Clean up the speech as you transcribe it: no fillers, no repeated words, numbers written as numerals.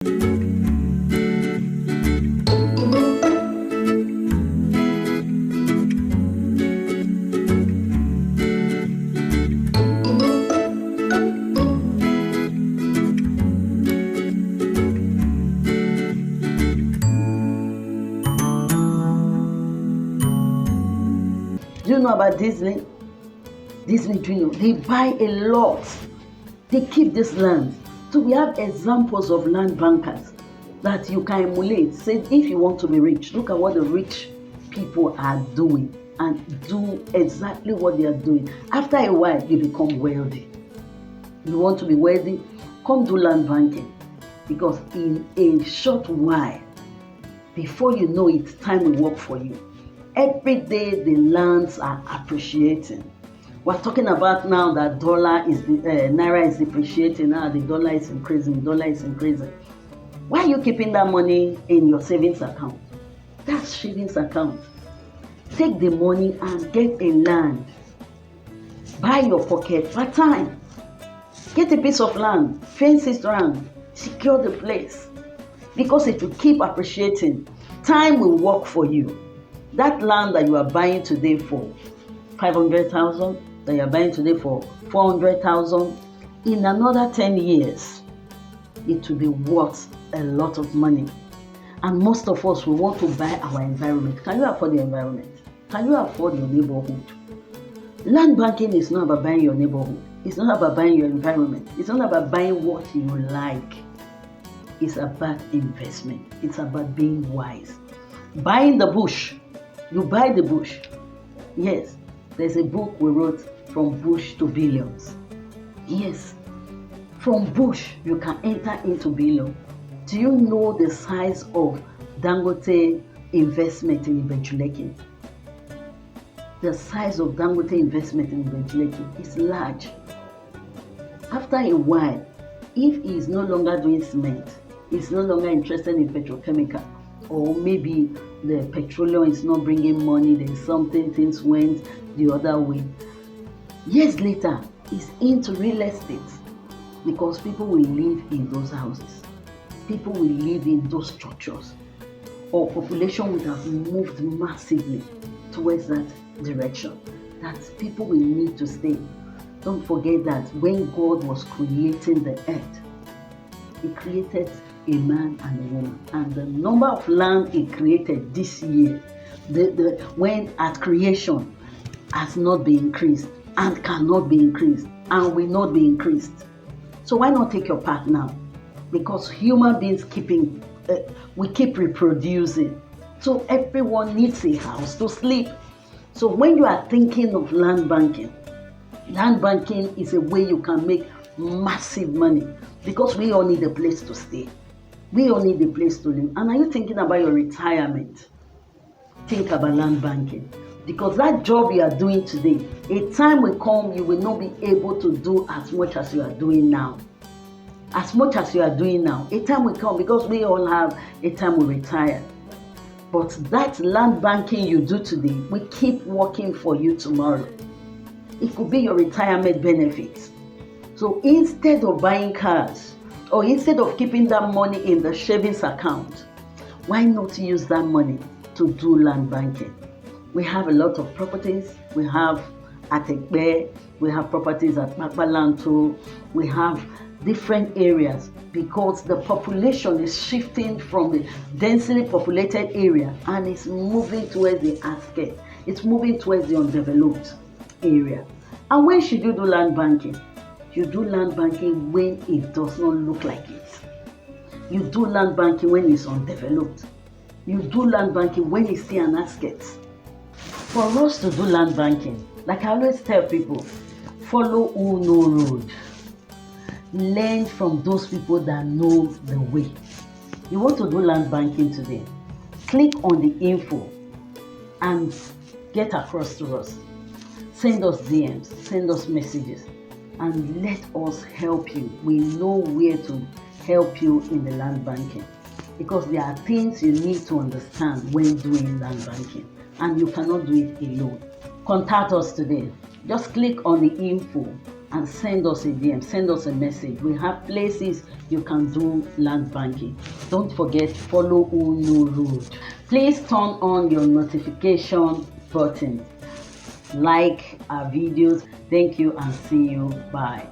Do you know about Disney? Disney Junior, they buy a lot. They keep this land. So we have examples of land bankers that you can emulate. Say, if you want to be rich, look at what the rich people are doing and do exactly what they are doing. After a while, you become wealthy. You want to be wealthy? Come do land banking. Because in a short while, before you know it, time will work for you. Every day the lands are appreciating. We're talking about now that naira is depreciating now, the dollar is increasing. Why are you keeping that money in your savings account? That's savings account. Take the money and get a land. Buy your pocket part time. Get a piece of land, fence it around, secure the place. Because it will keep appreciating. Time will work for you. That land that you are buying today for 500,000, that you are buying today for 400,000, in another 10 years, it will be worth a lot of money. And most of us, we want to buy our environment. Can you afford the environment? Can you afford your neighborhood? Land banking is not about buying your neighborhood. It's not about buying your environment. It's not about buying what you like. It's about investment. It's about being wise. Buying the bush. You buy the bush. Yes, there's a book we wrote, From Bush to Billions. Yes, from bush, you can enter into billion. Do you know the size of Dangote investment in Ibejuleke? The size of Dangote investment in Ibejuleke is large. After a while, if he is no longer doing cement, he's no longer interested in petrochemical, or maybe the petroleum is not bringing money, there's something, things went the other way. Years later, he's into real estate because people will live in those houses. People will live in those structures. Our population would have moved massively towards that direction, that people will need to stay. Don't forget that when God was creating the earth, He created a man and a woman, and the number of land He created this year, when at creation, has not been increased and cannot be increased and will not be increased. So why not take your part now? Because human beings we keep reproducing. So everyone needs a house to sleep. So when you are thinking of land banking is a way you can make massive money, because we all need a place to stay. We all need a place to live. And are you thinking about your retirement? Think about land banking. Because that job you are doing today, a time will come you will not be able to do as much as you are doing now. As much as you are doing now. A time will come, because we all have a time we retire. But that land banking you do today will keep working for you tomorrow. It could be your retirement benefits. So instead of buying cars, or instead of keeping that money in the savings account, why not use that money to do land banking? We have a lot of properties. We have at Ekpe, we have properties at Makbalanto, we have different areas, because the population is shifting from the densely populated area and it's moving towards the outskirts. It's moving towards the undeveloped area. And when should you do land banking? You do land banking when it does not look like it. You do land banking when it's undeveloped. You do land banking when it's still an outskirts. For us to do land banking, like I always tell people, follow who know road. Learn from those people that know the way. You want to do land banking today? Click on the info and get across to us. Send us DMs, send us messages, and let us help you. We know where to help you in the land banking, because there are things you need to understand when doing land banking, and you cannot do it alone. Contact us today. Just click on the info and send us a DM, send us a message. We have places you can do land banking. Don't forget, follow Uno Road. Please turn on your notification button. Like our videos. Thank you and see you. Bye.